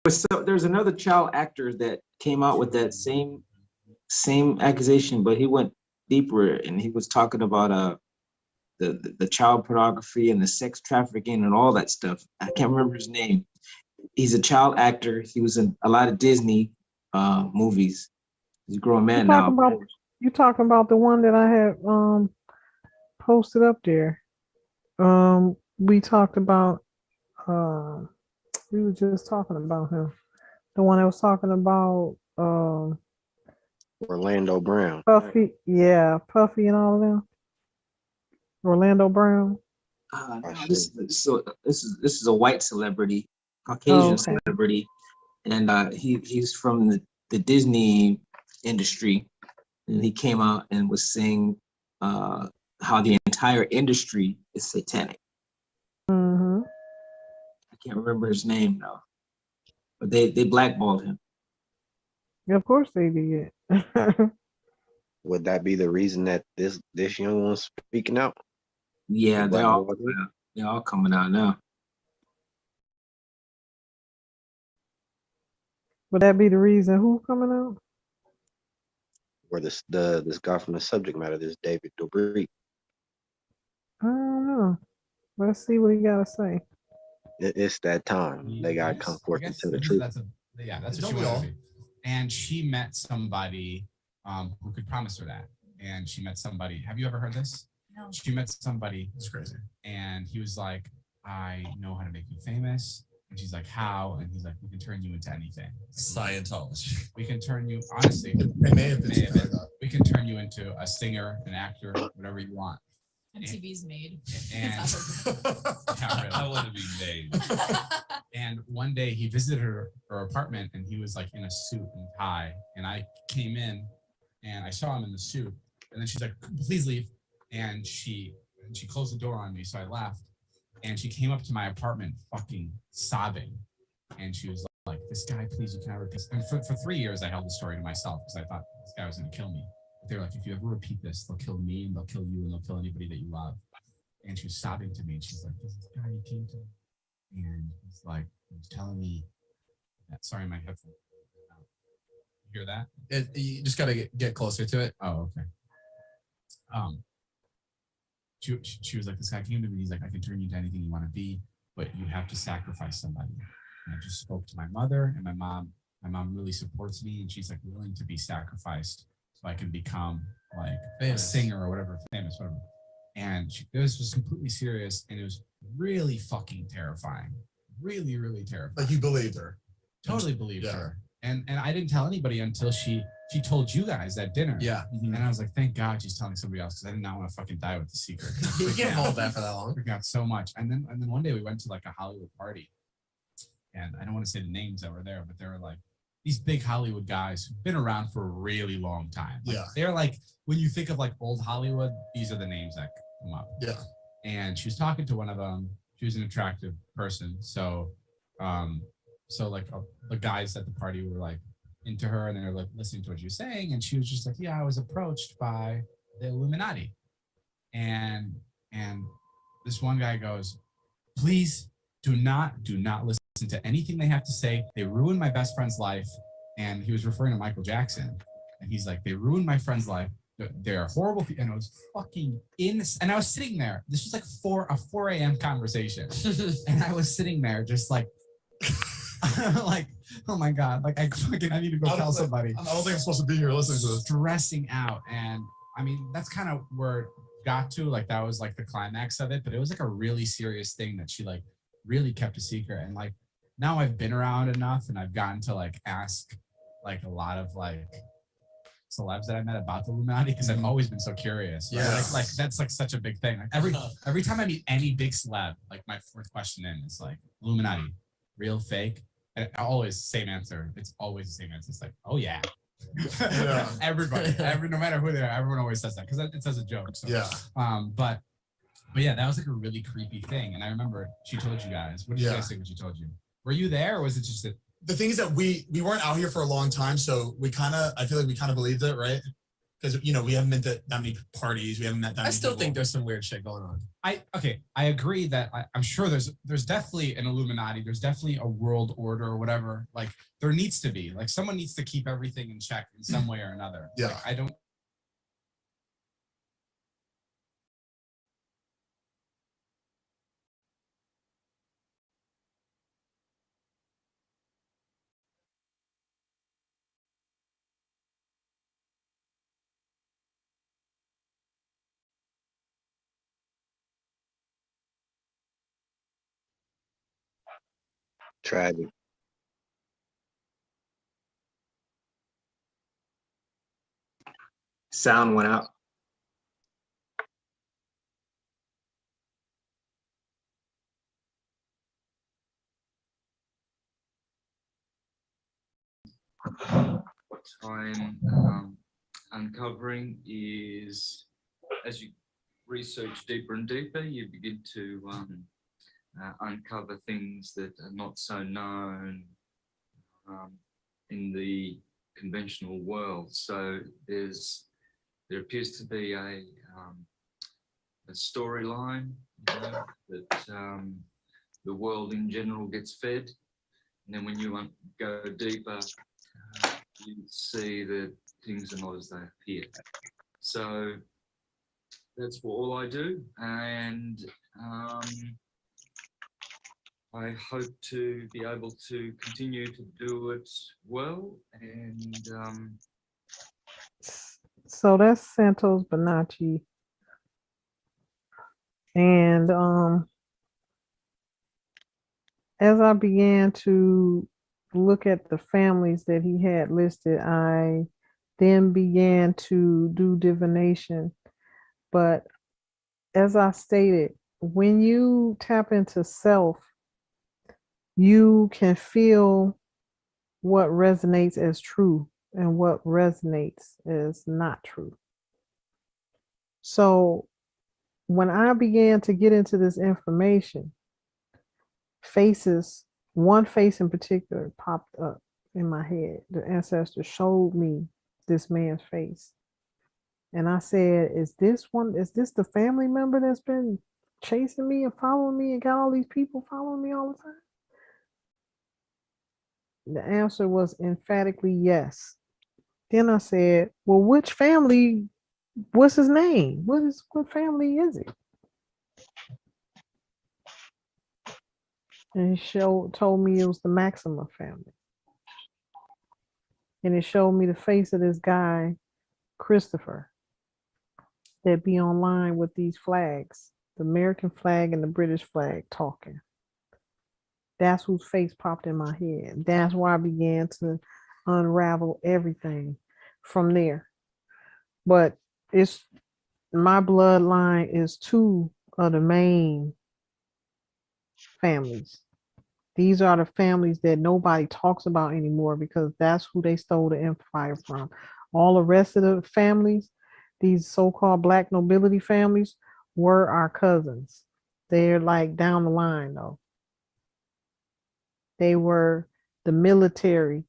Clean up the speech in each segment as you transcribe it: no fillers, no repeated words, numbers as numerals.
But so there's another child actor that came out with that same accusation, but he went deeper and he was talking about the child pornography and the sex trafficking and all that stuff. I can't remember his name. He's a child actor. He was in a lot of Disney movies. He's a grown man now. You talking about the one that I had posted up there? We talked about we were just talking about him. The one that was talking about Orlando Brown. Puffy, yeah, Puffy and all of them. Orlando Brown. This is a white celebrity, Caucasian celebrity, and he's from the Disney industry, and he came out and was saying how the entire industry is satanic. Mm-hmm. I can't remember his name now, but they blackballed him. Yeah, of course they did. Would that be the reason that this young one's speaking out? Yeah, they're all coming out now. Would that be the reason who coming out? Or this guy from the subject matter, this David Dobrik. I don't know. Let's see what he got to say. It's that time. They got to come forth and tell the truth. That's what she wanted to be. And she met somebody who could promise her that. And she met somebody. Have you ever heard this? No. She met somebody. It's crazy. And he was like, I know how to make you famous. And she's like, how? And he's like, we can turn you into anything. Scientology. We can turn you, honestly, It may have been. we can turn you into a singer, an actor, whatever you want. MTV's made. And yeah, really. I want to be made. And one day he visited her apartment and he was like in a suit and tie. And I came in and I saw him in the suit. And then she's like, please leave. And she closed the door on me. So I left. And she came up to my apartment fucking sobbing. And she was like, this guy, please, you cannot repeat. And for 3 years, I held the story to myself because I thought this guy was going to kill me. But they were like, if you ever repeat this, they'll kill me and they'll kill you and they'll kill anybody that you love. And she was sobbing to me. And she's like, this is the guy you came to. And he's like, he was telling me that, sorry, my headphone. You hear that? You just got to get closer to it. Oh, okay. She was like, this guy came to me and he's like, I can turn you into anything you want to be, but you have to sacrifice somebody. And I just spoke to my mother, and my mom really supports me, and she's like willing to be sacrificed so I can become like famous. A singer or whatever, famous, whatever. And it was completely serious, and it was really fucking terrifying. Really, really terrifying. Like you believed her. Totally believed her. And I didn't tell anybody until she told you guys at dinner. Yeah. Mm-hmm. And I was like, thank God she's telling somebody else, because I did not want to fucking die with the secret. You can't hold that for that long. We got so much. And then one day we went to like a Hollywood party. And I don't want to say the names that were there, but they were like these big Hollywood guys who've been around for a really long time. Like, they're like, when you think of like old Hollywood, these are the names that come up. Yeah. And she was talking to one of them. She was an attractive person. So like the guys at the party were like into her, and they were like listening to what she was saying. And she was just like, yeah, I was approached by the Illuminati. And this one guy goes, please do not listen to anything they have to say. They ruined my best friend's life. And he was referring to Michael Jackson. And he's like, they ruined my friend's life. They're horrible people. And it was fucking and I was sitting there. This was like a 4 a.m. conversation. And I was sitting there just like, like, oh my God, like I need to go tell somebody. I don't think I'm supposed to be here listening to this. Stressing out. And I mean, that's kind of where it got to. Like, that was like the climax of it. But it was like a really serious thing that she like really kept a secret. And like, now I've been around enough and I've gotten to like ask like a lot of like celebs that I met about the Illuminati, because I've always been so curious. Yeah. Like that's like such a big thing. Like every time I meet any big celeb, like my fourth question in is like, Illuminati, real, fake? And always same answer. It's always the same answer. It's like, oh yeah. Everybody, no matter who they are, everyone always says that because it's as a joke. So, yeah. But yeah, that was like a really creepy thing. And I remember she told you guys. What did you guys think when she told you? Were you there, or was it just that? The thing is that we weren't out here for a long time, so I feel like we kind of believed it, right? because we haven't been to that many parties. We haven't met that I many still people. think there's some weird shit going on. I agree that I'm sure there's definitely an Illuminati. There's definitely a world order or whatever. Like there needs to be. Like someone needs to keep everything in check in some way or another. Yeah. Like, I don't. Tragic. Sound went out. What I'm uncovering is as you research deeper and deeper, you begin to uncover things that are not so known in the conventional world. So there appears to be a storyline that the world in general gets fed, and then when you go deeper, you see that things are not as they appear. So that's all I do, and I hope to be able to continue to do it well. And So that's Santos Bonacci. And as I began to look at the families that he had listed, I then began to do divination. But as I stated, when you tap into self, you can feel what resonates as true and what resonates as not true. So when I began to get into this information, one face in particular popped up in my head. The ancestor showed me this man's face. And I said, is this the family member that's been chasing me and following me and got all these people following me all the time? The answer was emphatically yes. Then I said, well, which family, what's his name? What family is it? And he told me it was the Maxima family. And it showed me the face of this guy, Christopher, that be online with these flags, the American flag and the British flag talking. That's whose face popped in my head. That's why I began to unravel everything from there. But it's my bloodline is two of the main families. These are the families that nobody talks about anymore because that's who they stole the empire from. All the rest of the families, these so-called black nobility families, were our cousins. They're like down the line though. They were the military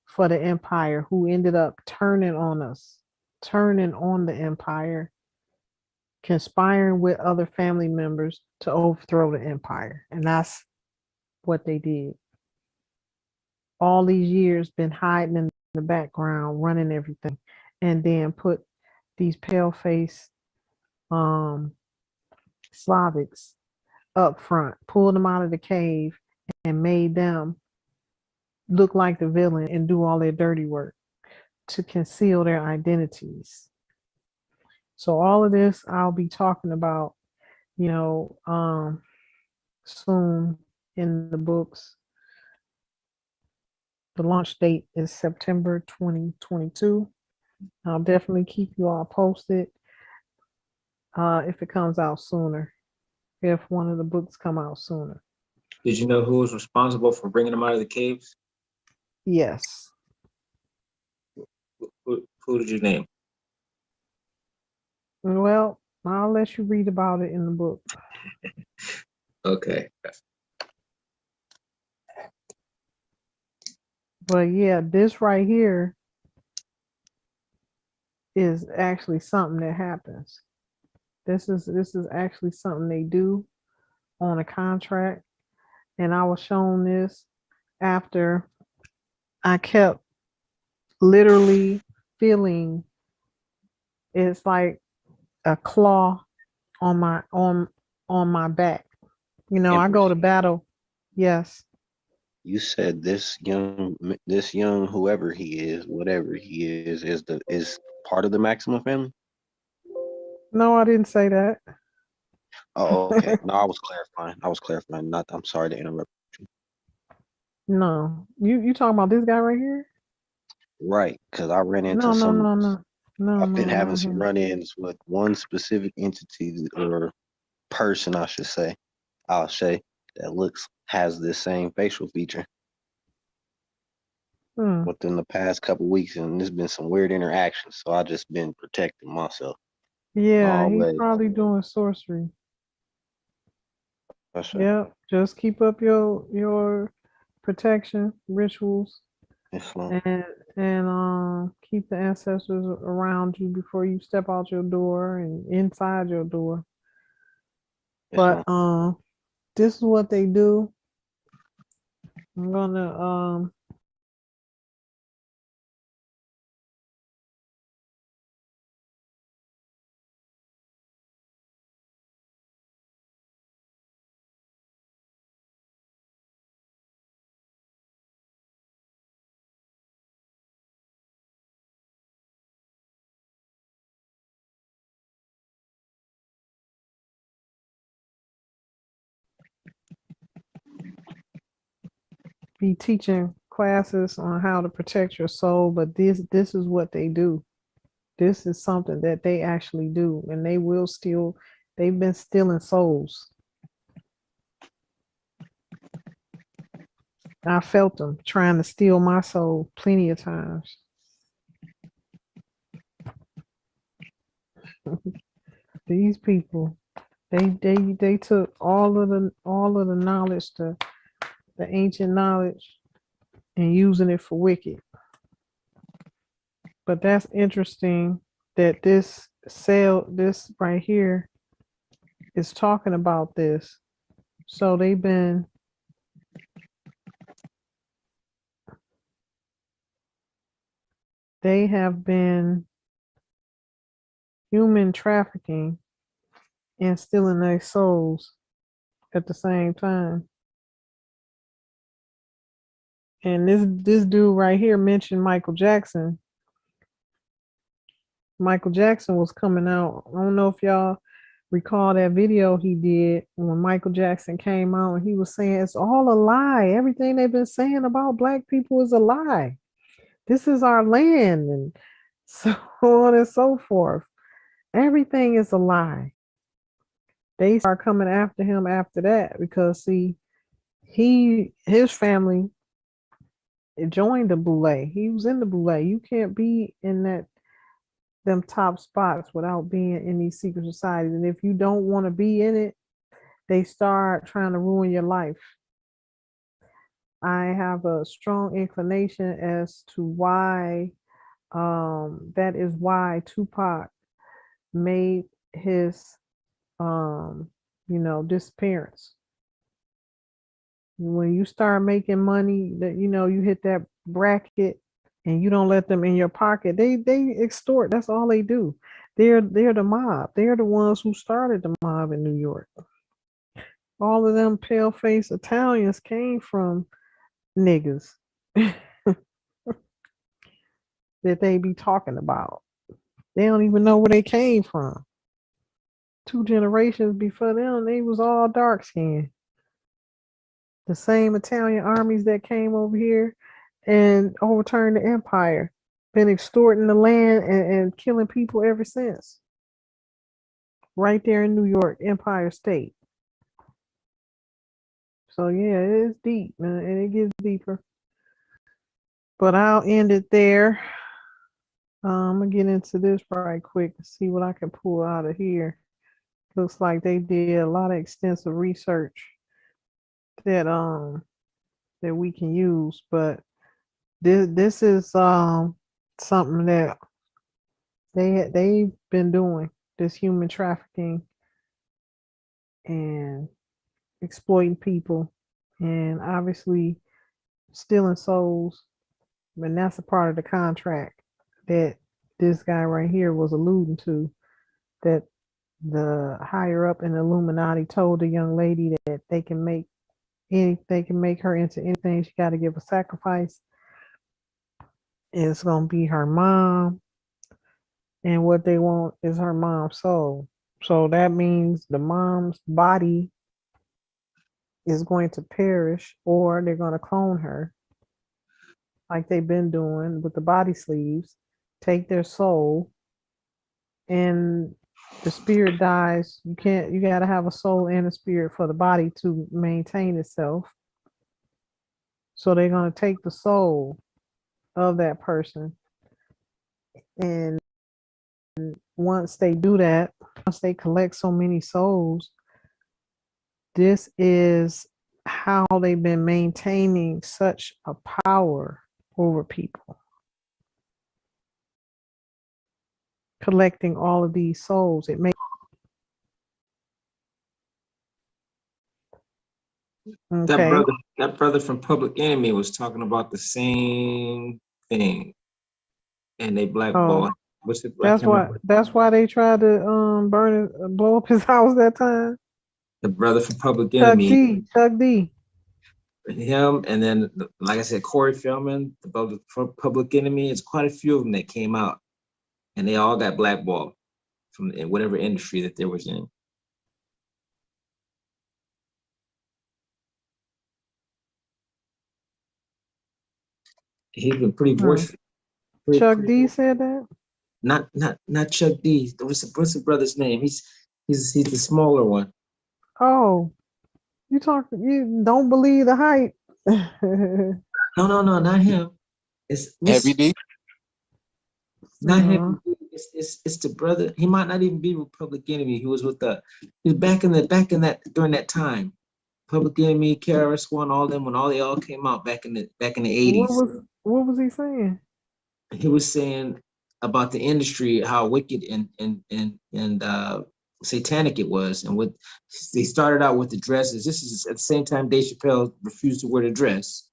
for the empire who ended up turning on us, turning on the empire, conspiring with other family members to overthrow the empire. And that's what they did. All these years been hiding in the background, running everything, and then put these pale-faced Slavics up front, pulled them out of the cave and made them look like the villain and do all their dirty work to conceal their identities. So all of this I'll be talking about, soon in the books. The launch date is September 2022. I'll definitely keep you all posted if it comes out sooner, if one of the books come out sooner. Did you know who was responsible for bringing them out of the caves? Yes. Who did you name? Well, I'll let you read about it in the book. Okay. But yeah, this right here is actually something that happens. This is actually something they do on a contract. And I was shown this after I kept literally feeling it's like a claw on my back. You know, I go Empress, to battle. Yes. you said this young whoever he is, whatever he is part of the Maximum family. No, I didn't say that. Oh, okay. No, I was clarifying. I was clarifying. Not. I'm sorry to interrupt. No. You talking about this guy right here? Right, because I ran into No, no, some. no, no. No, I've been no, having not some him. run-ins with one specific entity or person, I should say. I'll say that looks has this same facial feature Hmm. within the past couple weeks, and there's been some weird interactions. So I just been protecting myself Yeah, he's always. probably doing sorcery. That's right. Yep. Just keep up your protection rituals Islam. and keep the ancestors around you before you step out your door and inside your door. But Islam. this is what they do. I'm gonna be teaching classes on how to protect your soul, but this is what they do. This is something that they actually do, and they will steal. They've been stealing souls. I felt them trying to steal my soul plenty of times. These people, they took all of the knowledge, the ancient knowledge, and using it for wicked. But that's interesting that this right here is talking about this. So they have been human trafficking and stealing their souls at the same time. And this dude right here mentioned Michael Jackson. Michael Jackson was coming out. I don't know if y'all recall that video he did when Michael Jackson came out and he was saying it's all a lie. Everything they've been saying about black people is a lie. This is our land and so on and so forth. Everything is a lie. They start coming after him after that because see, his family joined the Boule. He was in the Boule. You can't be in them top spots without being in these secret societies. And if you don't want to be in it, they start trying to ruin your life. I have a strong inclination as to why that is why Tupac made his disappearance. When you start making money that you hit that bracket and you don't let them in your pocket, they extort. That's all they do. They're the mob. They're the ones who started the mob in New York. All of them pale face Italians came from niggas that they be talking about. They don't even know where they came from. 2 generations before them, they was all dark skinned. The same Italian armies that came over here and overturned the empire, been extorting the land and killing people ever since. Right there in New York, Empire State. So yeah, it is deep, man, and it gets deeper. But I'll end it there. I'm gonna get into this right quick and see what I can pull out of here. Looks like they did a lot of extensive research that we can use, but this is something that they've been doing this human trafficking and exploiting people and obviously stealing souls. And that's a part of the contract that this guy right here was alluding to, that the higher up in the Illuminati told the young lady that they can make her into anything. She got to give a sacrifice. It's gonna be her mom, and what they want is her mom's soul. So that means the mom's body is going to perish, or they're going to clone her, like they've been doing with the body sleeves, take their soul, and the spirit dies. You got to have a soul and a spirit for the body to maintain itself. So they're going to take the soul of that person. And once they do that, once they collect so many souls, this is how they've been maintaining such a power over people. Collecting all of these souls, it makes okay. That brother from Public Enemy was talking about the same thing, and they blackballed. What's it? That's why they tried to blow up his house that time. The brother from Public Enemy. Chuck D. Him, and then like I said, Corey Feldman, the brother from Public Enemy. It's quite a few of them that came out, and they all got blackballed from whatever industry that they was in. He's been pretty boisterous. Chuck D said that? Not Chuck D. What's the brother's name? He's the smaller one. Oh, you don't believe the hype. No, not him. It's Heavy D. Not him. It's the brother. He might not even be with Public Enemy. He was back in that during that time. Public Enemy, KRS-One, all them, when they all came out back in the 80s. What was he saying? He was saying about the industry, how wicked and satanic it was, and what they started out with the dresses. This is at the same time Dave Chappelle refused to wear the dress,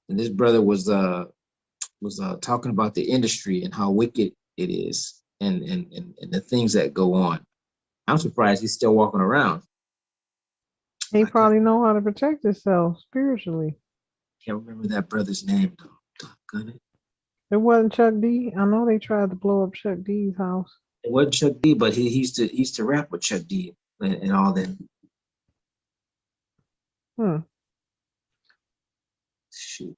and this brother was talking about the industry and how wicked it is, and the things that go on. I'm surprised he's still walking around. He probably know how to protect himself spiritually. Can't remember that brother's name though. It wasn't Chuck D. I know they tried to blow up Chuck D's house. It wasn't Chuck D, but he used to rap with Chuck D and all that. Shoot.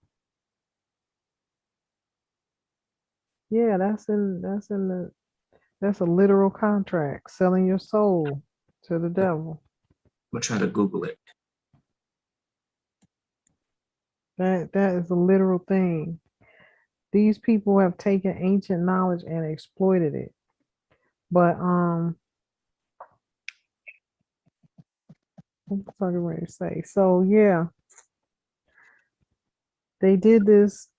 Yeah, that's a literal contract, selling your soul to the devil. I'm gonna try to Google it. That is a literal thing. These people have taken ancient knowledge and exploited it. But what was I going to say? So yeah, they did this.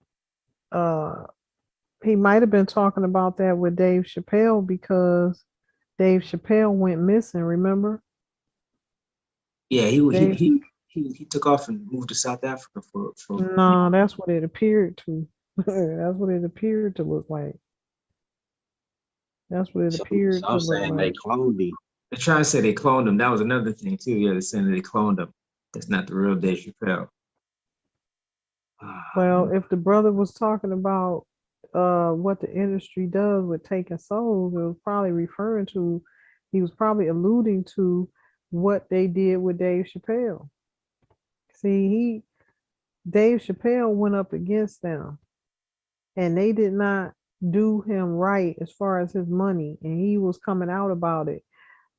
He might have been talking about that with Dave Chappelle, because Dave Chappelle went missing. Remember? Yeah, he took off and moved to South Africa for. No, that's what it appeared to. That's what it appeared to look like. That's what it appeared to look like. They cloned him. They're trying to say they cloned him. That was another thing too. Yeah, they're saying they cloned him. That's not the real Dave Chappelle. Well, if the brother was talking about what the industry does with taking souls, it was probably referring to, he was probably alluding to what they did with Dave Chappelle. See, Dave Chappelle went up against them, and they did not do him right as far as his money, and he was coming out about it.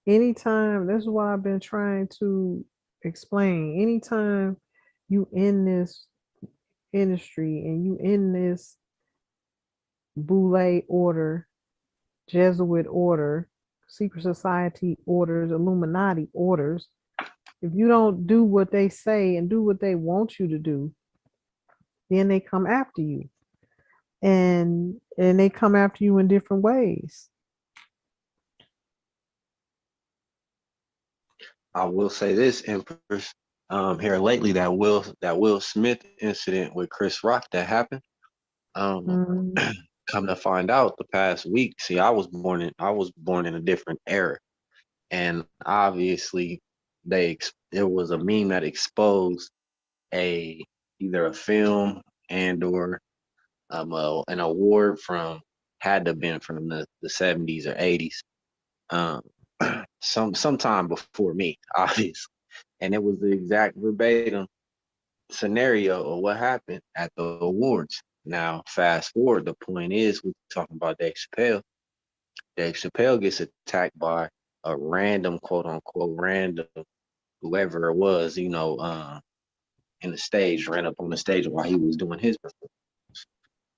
Anytime, this is what I've been trying to explain. Anytime you in this industry and you in this Boule order, Jesuit order, secret society orders, Illuminati orders, if you don't do what they say and do what they want you to do, then they come after you. and they come after you in different ways. I will say this, Empress. Here lately, that Will Smith incident with Chris Rock that happened. Um, Mhm. come to find out, the past week, see, I was born in a different era, and obviously, there was a meme that exposed a either a film and or an award from had to have been from the 70s or 80s, um, sometime before me, obviously, and it was the exact verbatim scenario of what happened at the awards. Now, fast forward, the point is we're talking about Dave Chappelle. Dave Chappelle gets attacked by a random, quote unquote, random, whoever it was, in the stage, ran up on the stage while he was doing his performance.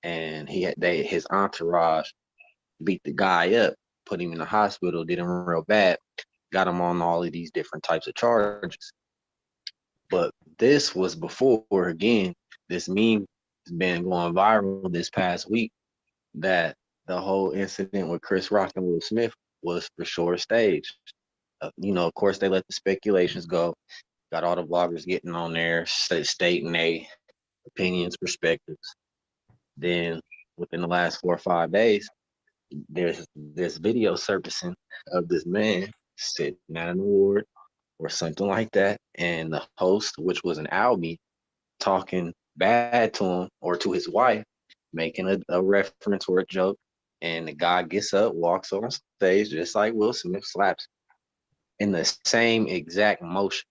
And his entourage beat the guy up, put him in the hospital, did him real bad, got him on all of these different types of charges. But this was before, again, this meme has been going viral this past week that the whole incident with Chris Rock and Will Smith was for sure staged. Of course, they let the speculations go, got all the bloggers getting on there, stating their opinions, perspectives. Then within the last 4 or 5 days, there's this video surfacing of this man sitting at an award or something like that, and the host, which was an Albie, talking bad to him or to his wife, making a reference or a joke, and the guy gets up, walks on stage, just like Will Smith, slaps in the same exact motion.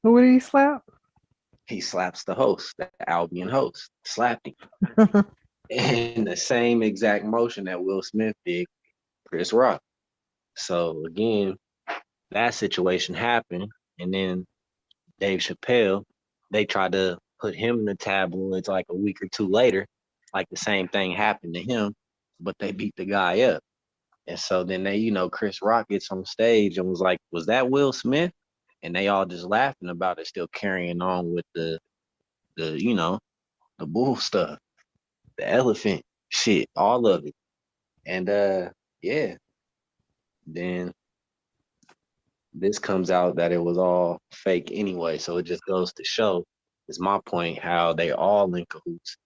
Who did he slap? He slaps the host, the Albion host, slapped him in the same exact motion that Will Smith did Chris Rock. So again, that situation happened, and then Dave Chappelle, they tried to put him in the tabloids like a week or two later, like the same thing happened to him, but they beat the guy up. And so then Chris Rock gets on stage and was like, "Was that Will Smith?" And they all just laughing about it, still carrying on with the bull stuff, the elephant shit, all of it. And yeah, then this comes out that it was all fake anyway. So it just goes to show, is my point, how they all in cahoots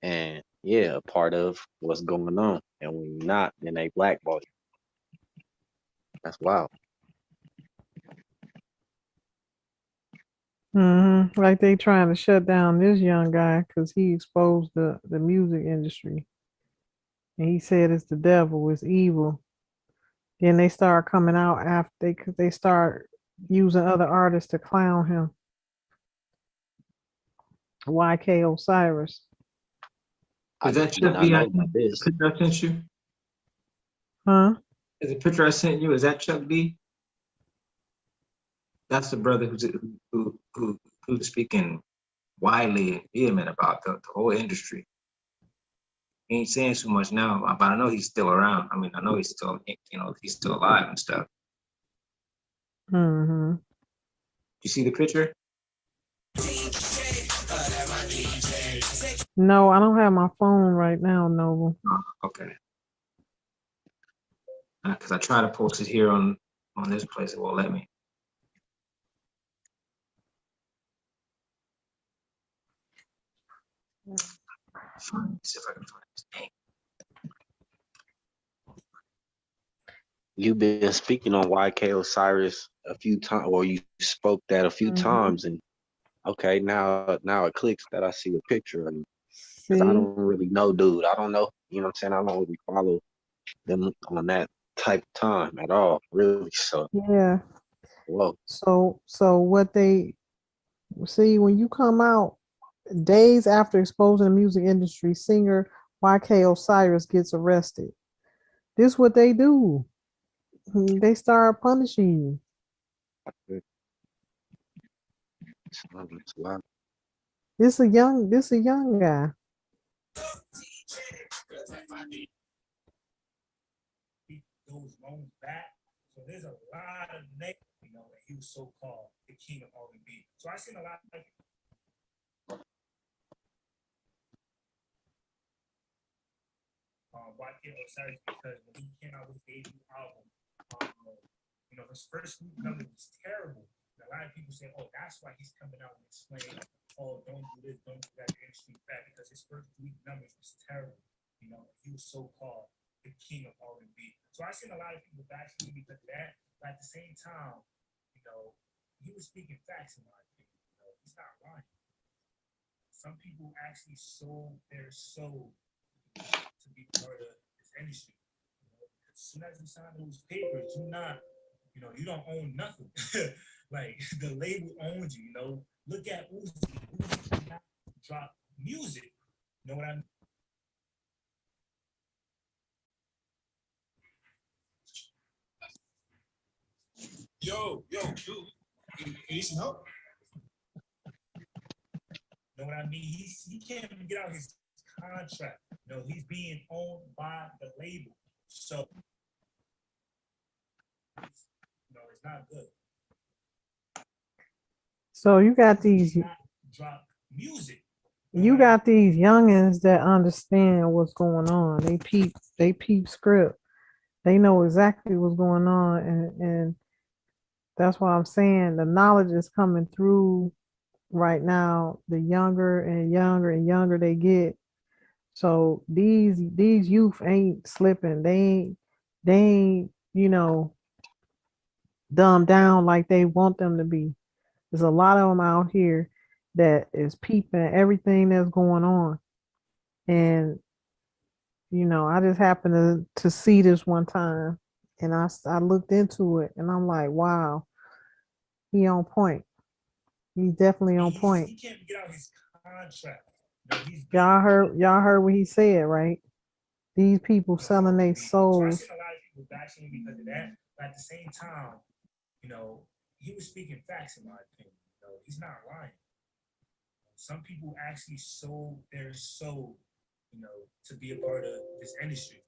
and yeah, a part of what's going on. And when you're not, then they blackball you. That's wild. Like they trying to shut down this young guy because he exposed the music industry. And he said it's the devil, it's evil. Then they start coming out after they start using other artists to clown him. YK Osiris. I Is that did Chuck not D? know about this. Picture I sent you? Huh? Is the picture I sent you, is that Chuck D? That's the brother who's speaking widely and vehement about the whole industry. He ain't saying so much now, but I know he's still around. I mean, I know he's still, he's still alive and stuff. Mm-hmm. You see the picture? No, I don't have my phone right now, Noble. Oh, okay. Because I try to post it here on this place, it won't let me. See if I can find his name. You've been speaking on YK Osiris a few times, or you spoke that a few Mhm. times, and okay, now it clicks that I see a picture of him. Because I See? don't really know, dude. I don't know. You know what I'm saying? I don't really follow them on that type of time at all, really. So, Yeah. whoa. So what they see when you come out days after exposing the music industry, singer YK Osiris gets arrested. This what they do. They start punishing you. It's wild. This a young guy. Goes long back. So there's a lot of names, that he was so called the king of R&B. So I seen a lot of YK Osiris because when he came out with his debut album, his first group number was terrible. And a lot of people say, oh, that's why he's coming out and explaining, oh, don't do this, don't do that, the industry back, because his first week numbers was terrible. He was so-called the king of R&B. So I seen a lot of people bashing him because of that. But at the same time, he was speaking facts in my opinion. He's not lying. Some people actually sold their soul to be part of this industry. As soon as you sign those papers, you don't own nothing. Like the label owns you. Look at Uzi. Uzi cannot drop music. You know what I mean? Yo, you need some help? You know what I mean? He can't even get out his contract. He's being owned by the label. So, it's not good. So you got these, Drop music. you got these youngins that understand what's going on. They peep script. They know exactly what's going on, and that's why I'm saying the knowledge is coming through right now. The younger and younger and younger they get, so these youth ain't slipping. They ain't dumbed down like they want them to be. There's a lot of them out here that is peeping everything that's going on, and I just happened to see this one time, and I looked into it, and I'm like, wow, he on point. He's definitely on point. He can't get out his contract. Y'all heard what he said, right? These people selling their souls. So I seen a lot of people bashing him because of that. But at the same time, he was speaking facts in my opinion. He's not lying. Some people actually sold their soul, to be a part of this industry.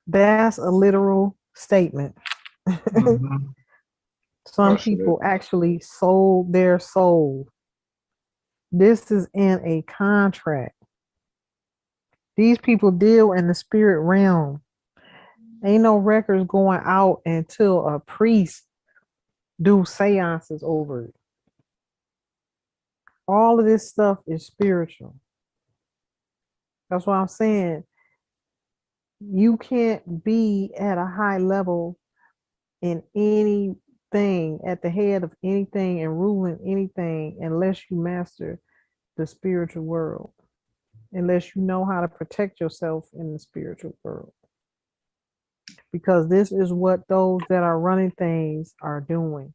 That's a literal statement. Mhm. Some people actually sold their soul. This is in a contract. These people deal in the spirit realm. Ain't no records going out until a priest do seances over it. All of this stuff is spiritual. That's what I'm saying. You can't be at a high level in anything, at the head of anything and ruling anything unless you master the spiritual world, unless you know how to protect yourself in the spiritual world. Because this is what those that are running things are doing.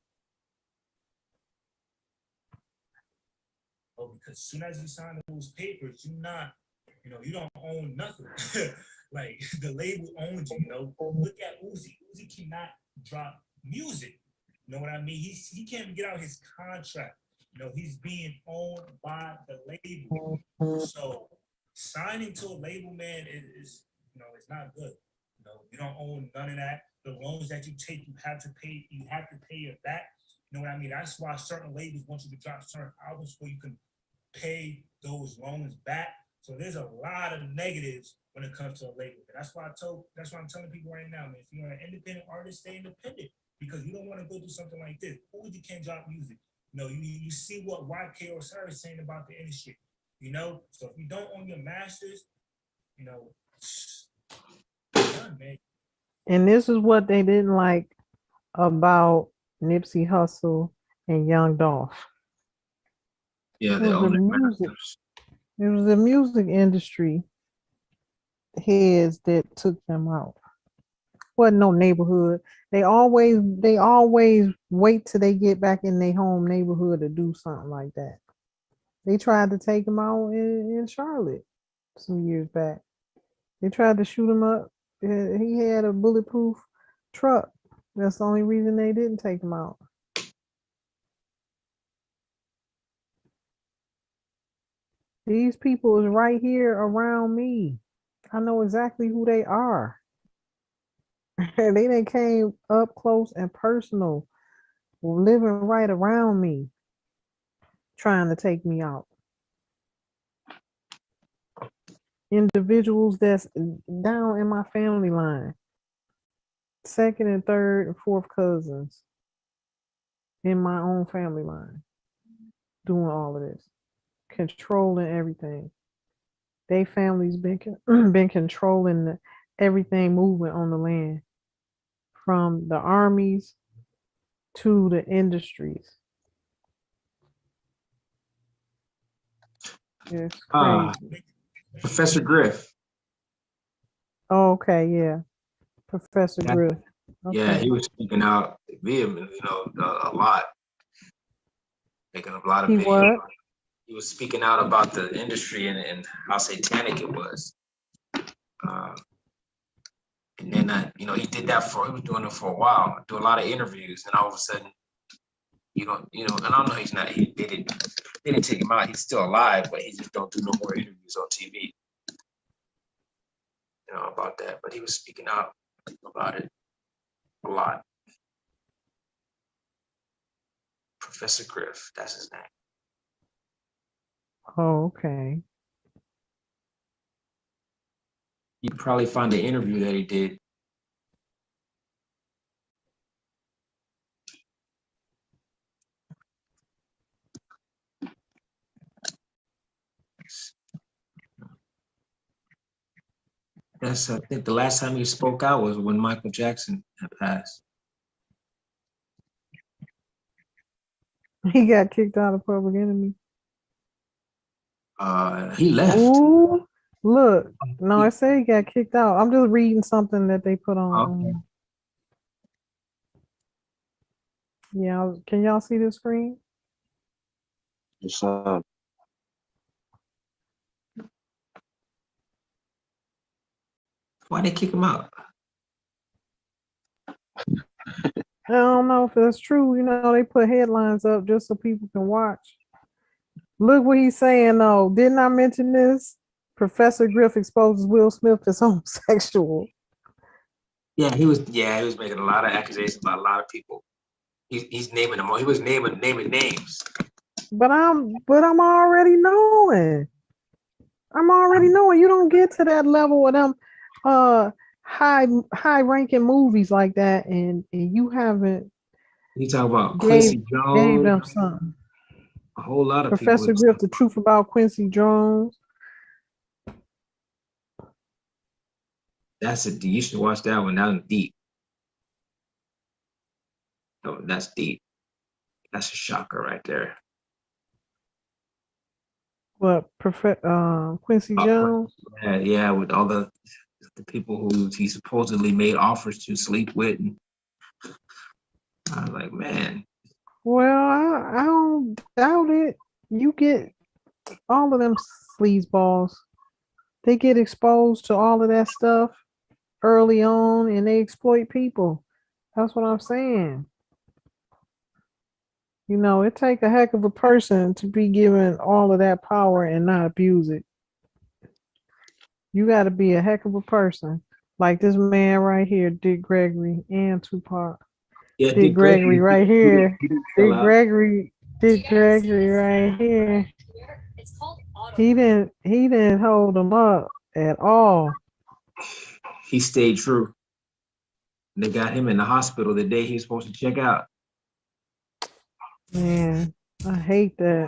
Because as soon as you sign those papers, you don't own nothing. Like the label owns you. Look at Uzi. Uzi cannot drop music. You know what I mean? He can't get out his contract. He's being owned by the label. So signing to a label, man, is it's not good. You don't own none of that. The loans that you take, you have to pay. You have to pay it back. You know what I mean? That's why certain labels want you to drop certain albums where you can pay those loans back. So there's a lot of negatives when it comes to a label. That's why I'm telling people right now, man, if you're an independent artist, stay independent because you don't want to go through something like this. Uzi can't drop music. You see what YK or Sorcery is saying about the industry. So if you don't own your masters, done, man. And this is what they didn't like about Nipsey Hussle and Young Dolph. Yeah, It they was the own their music. masters. It was the music industry heads that took them out. Wasn't no neighborhood. They always wait till they get back in their home neighborhood to do something like that. They tried to take him out in Charlotte some years back. They tried to shoot him up. He had a bulletproof truck. That's the only reason they didn't take him out. These people is right here around me. I know exactly who they are. They done came up close and personal, living right around me, trying to take me out. individuals that's down in my family line, second and third and fourth cousins in my own family line, doing all of this, controlling everything. They families been been controlling everything moving on the land, from the armies to the industries. It's Ah, crazy. Professor Griff. Oh, okay, yeah, Professor Yeah, Griff. yeah, Okay, he was speaking out vehemently, a lot, making a lot of he videos. what? He was speaking out about the industry and how satanic it was. Uh, and then, he did that he was doing it for a while, do a lot of interviews, and all of a sudden, and I don't know, they didn't take him out. He's still alive, but he just don't do no more interviews on TV, about that. But he was speaking out about it a lot. Professor Griff, that's his name. Oh, okay. You can probably find the interview that he did. I think the last time he spoke out was when Michael Jackson had passed. He got kicked out of Public Enemy. He left. Ooh, look. No, I say he got kicked out. I'm just reading something that they put on. Okay. Yeah, can y'all see the screen? It's, Why they kick him out? I don't know if that's true. They put headlines up just so people can watch. Look what he's saying though. Didn't I mention this? Professor Griff exposes Will Smith as homosexual. Yeah, he was making a lot of accusations about a lot of people. He's naming them all. He was naming names. But I'm already knowing. You don't get to that level of them high ranking movies like that and you haven't You talk about gave Quincy Jones, them something. a whole lot of Professor people. Griff, The Truth About Quincy Jones. That's it. You should watch that one. That was deep. Oh, that's deep. That's a shocker right there. What Quincy Jones? Yeah, with all the people who he supposedly made offers to sleep with. And I was like, man. Well, I don't doubt it. You get all of them sleazeballs. They get exposed to all of that stuff early on and they exploit people. That's what I'm saying. It take a heck of a person to be given all of that power and not abuse it. You got to be a heck of a person. Like this man right here, Dick Gregory and Tupac. Yeah, Dick Gregory right here. Dick Gregory right here. He didn't hold them up at all. He stayed true. They got him in the hospital the day he was supposed to check out. Man, I hate that.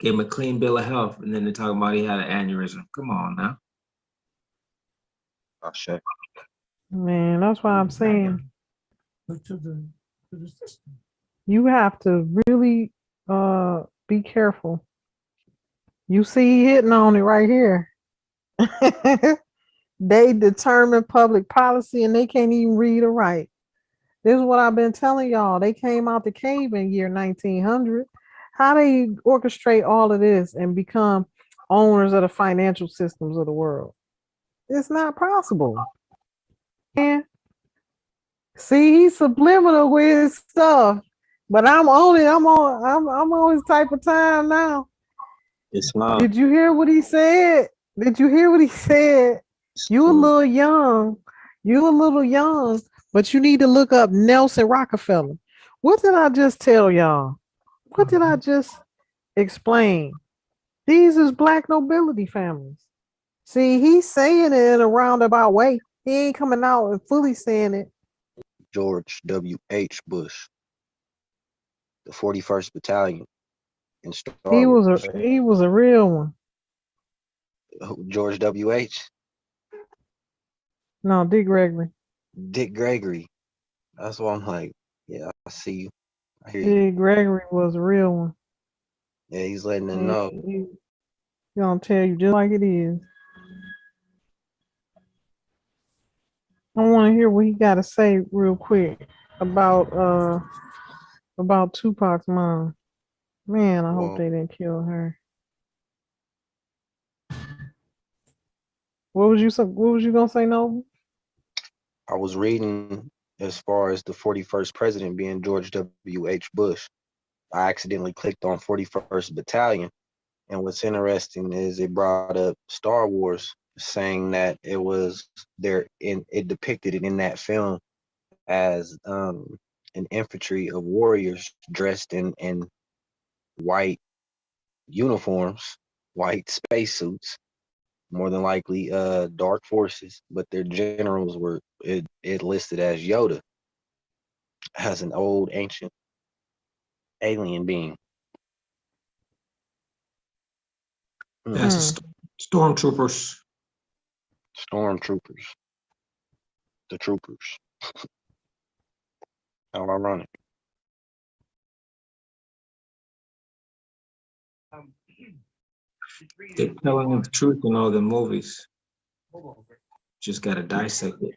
Gave him a clean bill of health, and then they're talking about he had an aneurysm. Come on now. oh shit. Man, that's why I'm saying you have to really be careful. You see hitting on it right here. They determine public policy and they can't even read or write. This is what I've been telling y'all. They came out the cave in year 1900. How they orchestrate all of this and become owners of the financial systems of the world? It's not possible. And see, he's subliminal with his stuff, but I'm on his type of time now. It's not. Did you hear what he said? You a little young. But you need to look up Nelson Rockefeller. What did I just tell y'all? What did I just explain? These is black nobility families. See, he's saying it in a roundabout way. He ain't coming out and fully saying it. George W.H. Bush, the 41st Battalion in Star He was Wars. a real one. George W.H. No, Dick Gregory. Dick Gregory. That's why I'm like, yeah, I see you. I hear you. Dick Gregory was a real one. Yeah, he's letting them know. He gonna tell you just like it is. I want to hear what he got to say real quick about Tupac's mom. Man, I hope Well, they didn't kill her. What was you gonna say, Nova? I was reading as far as the 41st president being George W.H. Bush. I accidentally clicked on 41st Battalion. And what's interesting is it brought up Star Wars, saying that it depicted it in that film as an infantry of warriors dressed in white uniforms, white spacesuits, more than likely dark forces, but their generals were it listed as Yoda, as an old ancient alien being. That's a stormtroopers. Stormtroopers, the troopers. How ironic. They're telling the truth in all the movies. Just gotta dissect it.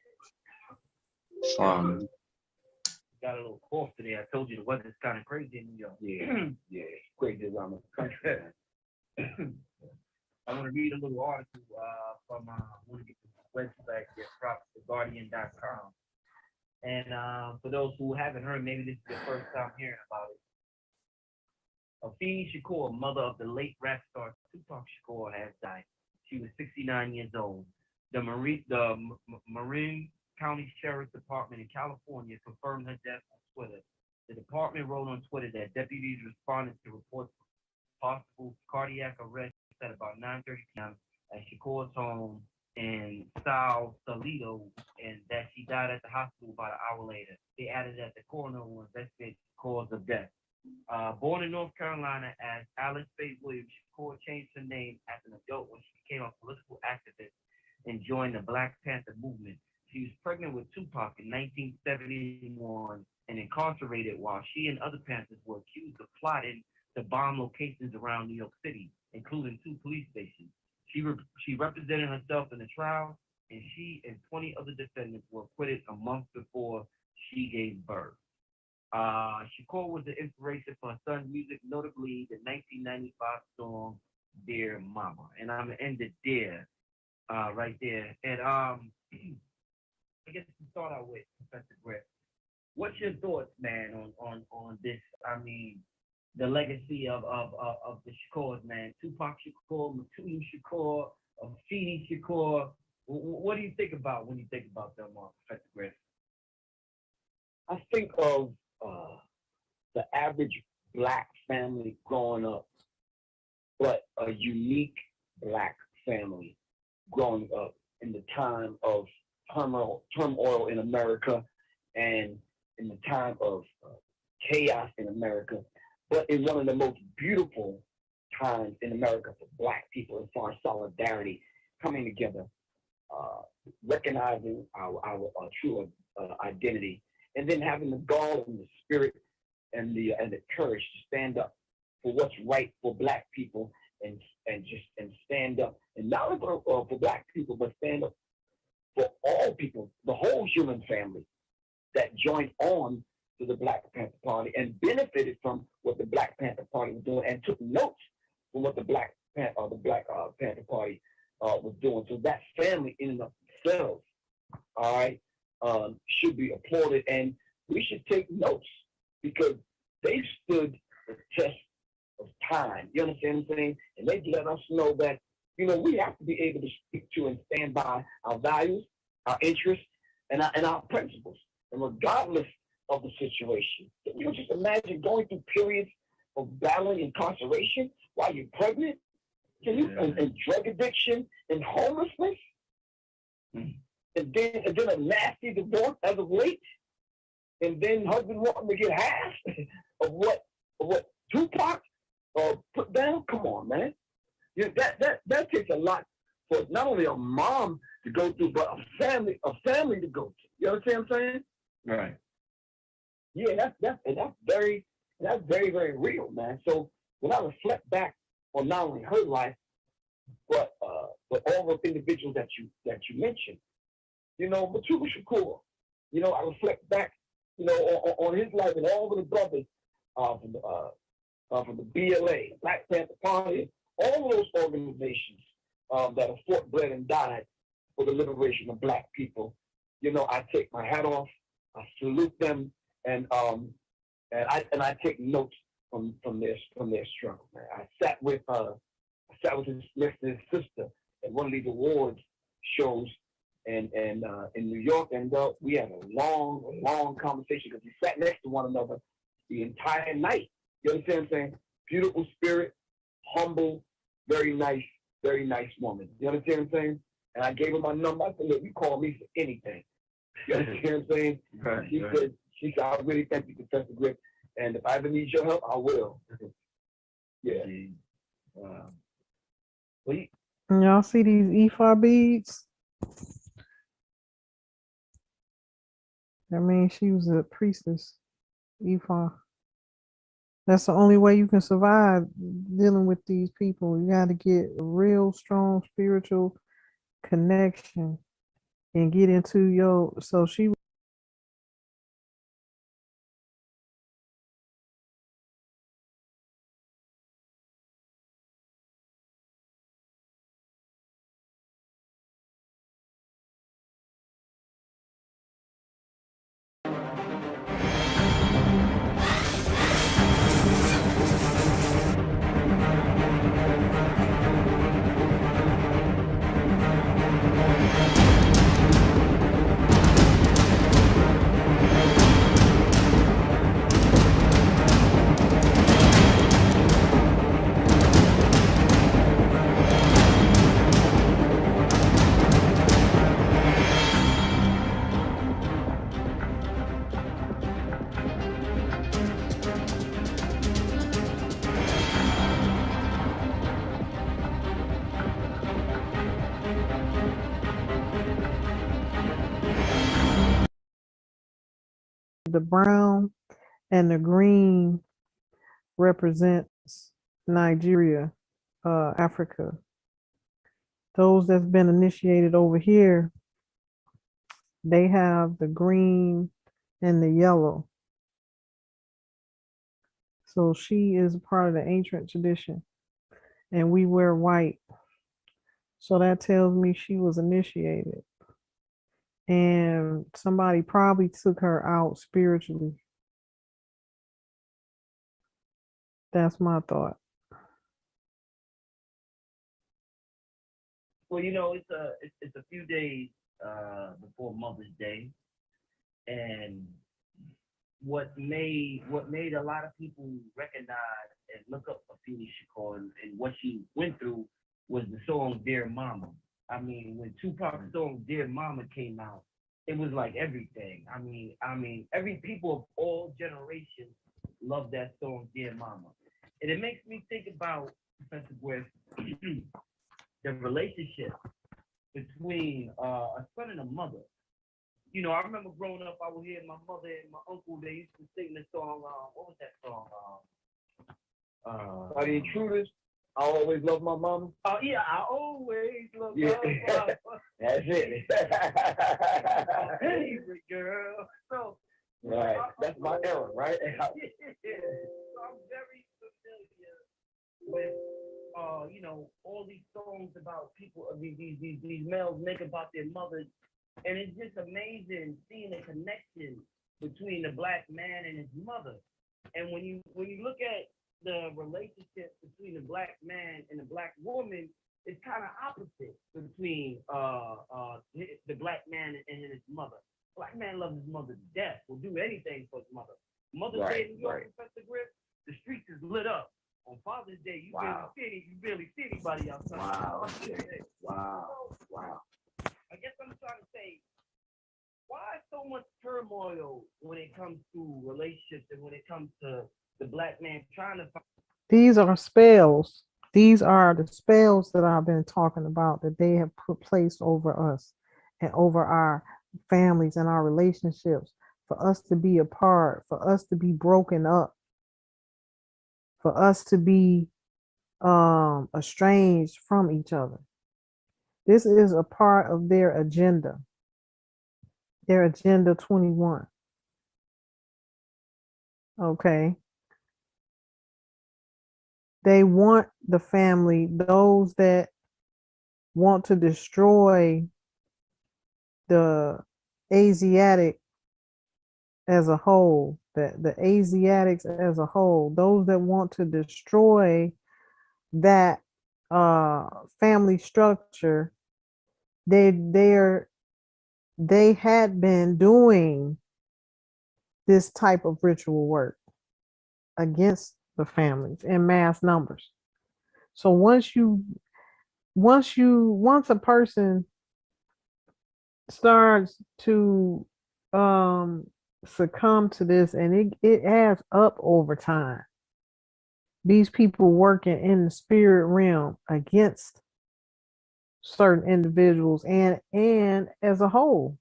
Got a little cough today. I told you the weather's kind of crazy in New York. Yeah, yeah, it's crazy around the country. I want to read a little article from I want to get the website, get props to Guardian.com. And for those who haven't heard, maybe this is your first time hearing about it. Afeni Shakur, mother of the late rap star Tupac Shakur, has died. She was 69 years old. The Marin County Sheriff's Department in California confirmed her death on Twitter. The department wrote on Twitter that deputies responded to reports of possible cardiac arrest at about 9:30 p.m. at Shakur's home in Sausalito, and that she died at the hospital about an hour later. They added that the coroner will investigate the cause of death. Born in North Carolina as Alice Faye Williams, Shakur changed her name as an adult when she became a political activist and joined the Black Panther movement. She was pregnant with Tupac in 1971 and incarcerated while she and other Panthers were accused of plotting to bomb locations around New York City, including 2 police stations. She represented herself in the trial, and she and 20 other defendants were acquitted a month before she gave birth. Shakur was the inspiration for her son's music, notably the 1995 song "Dear Mama," and I'm gonna end it there, right there. And I guess to start out with, Professor Griff, what's your thoughts, man, on this? I mean, the legacy of the Shakurs, man. Tupac Shakur, Matutu Shakur, Afeni Shakur. What do you think about when you think about them, Professor Griff? I think of the average Black family growing up, but a unique Black family growing up in the time of turmoil in America and in the time of chaos in America, but in one of the most beautiful times in America for Black people as far as solidarity, coming together, recognizing our true identity, and then having the gall and the spirit and the courage to stand up for what's right for Black people and stand up, and not only for Black people, but stand up for all people, the whole human family that joined on to the Black Panther Party and benefited from what the Black Panther Party was doing and took notes from what the Black Panther Party was doing. So that family in and of themselves, all right, should be applauded, and we should take notes because they stood the test of time. You understand what I'm saying? And they let us know that, you know, we have to be able to speak to and stand by our values, our interests, and our principles. And regardless of the situation, you know, just imagine going through periods of battling incarceration while you're pregnant Can you and drug addiction and homelessness, and then a nasty divorce as of late, and then husband wanting to get half of what Tupac put down. Come on, man. Yeah, that takes a lot for not only a mom to go through, but a family to go through. You understand what I'm saying? Right. Yeah, that's very, very real, man. So when I reflect back on not only her life, but all the individuals that you mentioned, Matuba Shakur, I reflect back, on his life and all of the brothers from the BLA, Black Panther Party, all of those organizations that have fought, bled, and died for the liberation of Black people. I take my hat off, I salute them, and I take notes from their struggle, man. I sat with his sister at one of these awards shows and in New York, and we had a long conversation because we sat next to one another the entire night. You understand what I'm saying? Beautiful spirit, humble, very nice woman. You understand what I'm saying? And I gave her my number. I said, look, you call me for anything. You understand what I'm saying? Right, She said, I really thank you, Professor Griff. And if I ever need your help, I will. Yeah. Well, And y'all see these Ephah beads? I mean, she was a priestess, Ephah. That's the only way you can survive dealing with these people. You got to get a real strong spiritual connection and get into so she the brown and the green represents Nigeria, Africa. Those that's been initiated over here, they have the green and the yellow. So she is a part of the ancient tradition, and we wear white. So that tells me she was initiated. And somebody probably took her out spiritually. That's my thought. Well, it's a few days before Mother's Day, and what made a lot of people recognize and look up Afeni Shakur and what she went through was the song "Dear Mama." I mean, when Tupac's song "Dear Mama" came out, it was like everything. I mean, every people of all generations love that song "Dear Mama," and it makes me think about Professor Griff. The relationship between a son and a mother. I remember growing up, I would hear my mother and my uncle, they used to sing the song, what was that song? Are the Intruders? I always love my mama. Oh, yeah, I always love my mama. That's it. My favorite girl. So, right, that's my era, right? Yeah. So I'm very familiar with all these songs about people, these males make about their mothers, and it's just amazing seeing the connection between the Black man and his mother. And when you look at the relationship between the Black man and the Black woman, it's kind of opposite between the Black man and his mother. Black man loves his mother to death, will do anything for his mother. Mother's Day in New York, Professor Griff, the streets is lit up. On Father's Day, you Wow. really see anybody outside. Wow. Wow. Wow. I guess I'm trying to say, why so much turmoil when it comes to relationships and when it comes to the black man trying to find? These are spells. These are the spells that I've been talking about that they have put placed over us and over our families and our relationships for us to be apart, for us to be broken up, for us to be estranged from each other. This is a part of their agenda, their agenda 21. Okay. They want the family, those that want to destroy the Asiatic as a whole, the Asiatics as a whole, those that want to destroy that family structure, they had been doing this type of ritual work against the families in mass numbers. So once a person starts to succumb to this, and it adds up over time, these people working in the spirit realm against certain individuals and as a whole,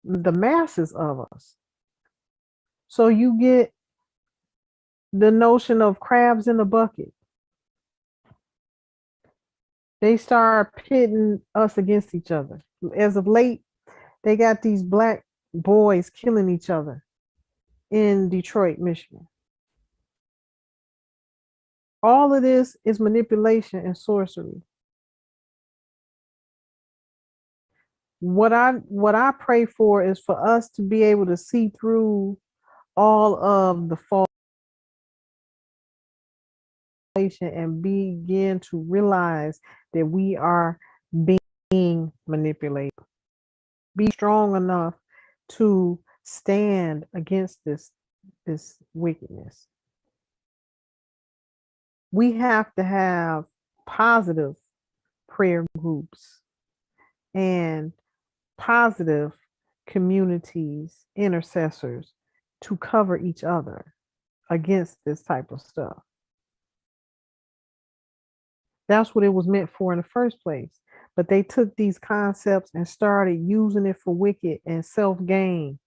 the masses of us. So you get the notion of crabs in a bucket. They start pitting us against each other. As of late, they got these black boys killing each other in Detroit, Michigan. All of this is manipulation and sorcery. What I pray for is for us to be able to see through all of the false and begin to realize that we are being manipulated. Be strong enough to stand against this wickedness. We have to have positive prayer groups and positive communities, intercessors to cover each other against this type of stuff. That's what it was meant for in the first place. But they took these concepts and started using it for wicked and self-gain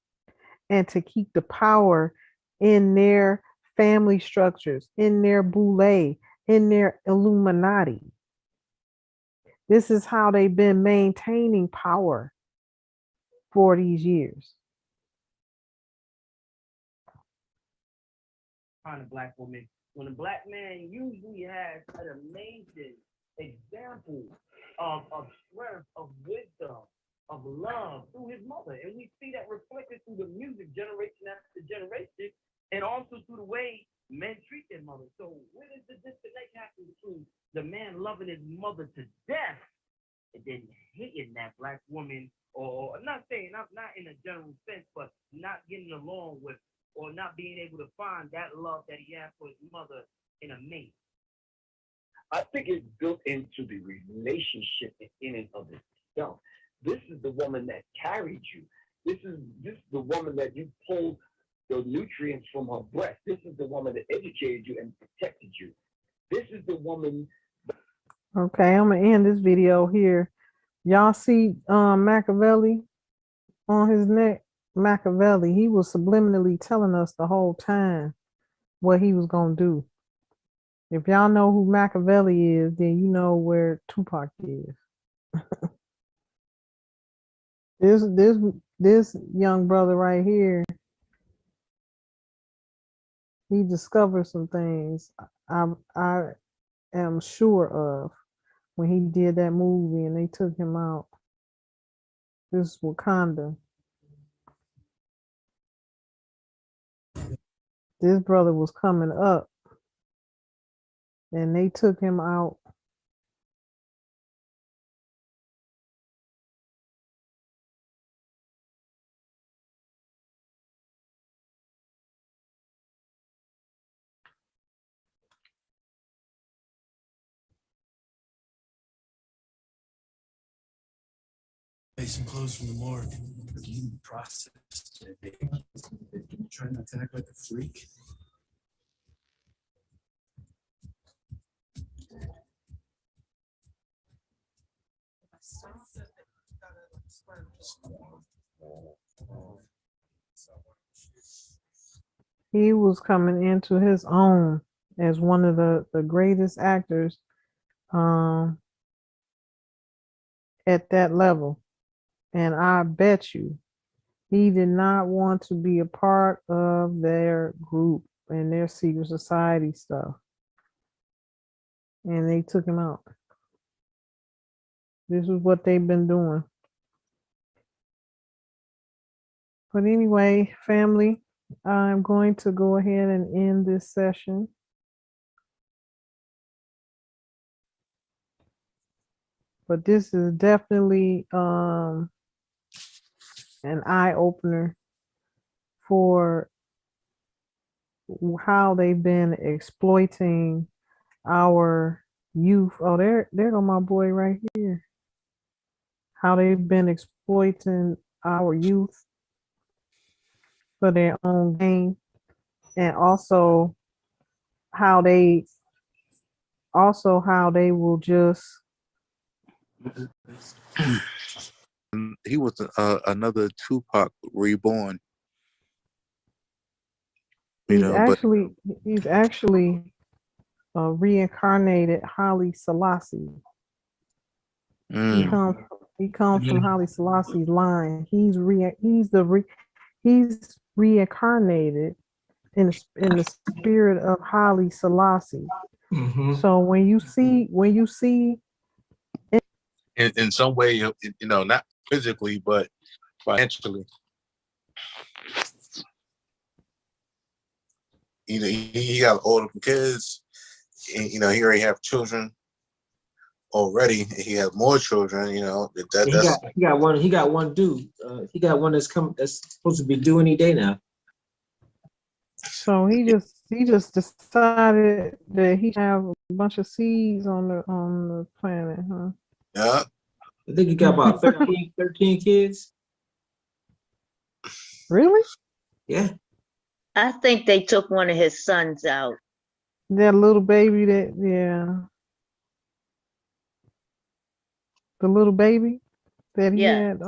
and to keep the power in their family structures, in their boule, in their Illuminati. This is how they've been maintaining power for these years. Find a black woman when a black man usually has an amazing example of strength, of wisdom, of love through his mother. And we see that reflected through the music generation after generation, and also through the way men treat their mother. So where does the disconnect happen between the man loving his mother to death and then hating that black woman, or not saying, not in a general sense, but not getting along with or not being able to find that love that he has for his mother in a mate? I think it's built into the relationship in and of itself. This is the woman that carried you. This is the woman that you pulled the nutrients from her breast. This is the woman that educated you and protected you. This is the woman. Okay, I'm gonna end this video here. Y'all see Machiavelli on his neck? Machiavelli, he was subliminally telling us the whole time what he was gonna do. If y'all know who Machiavelli is, then you know where Tupac is. This young brother right here, he discovered some things I am sure of when he did that movie and they took him out. This is Wakanda. This brother was coming up and they took him out. Some clothes from the morgue. You process today. Try not to act like a freak. He was coming into his own as one of the greatest actors at that level. And I bet you he did not want to be a part of their group and their secret society stuff. And they took him out. This is what they've been doing. But anyway, family, I'm going to go ahead and end this session. But this is definitely an eye opener for how they've been exploiting our youth. Oh, there go my boy right here. How they've been exploiting our youth for their own gain, and also how they will just He was another Tupac reborn. he's actually reincarnated Haile Selassie. He comes from Haile Selassie's line. He's reincarnated in the spirit of Haile Selassie. So when you see in some way, not physically, but financially. He got older kids. He already have children already. He has more children. He got one due. He got one that's supposed to be due any day now. So he just decided that he have a bunch of seeds on the planet, huh? Yeah. I think he got about 13 kids. Really? Yeah. I think they took one of his sons out. That little baby the little baby that he had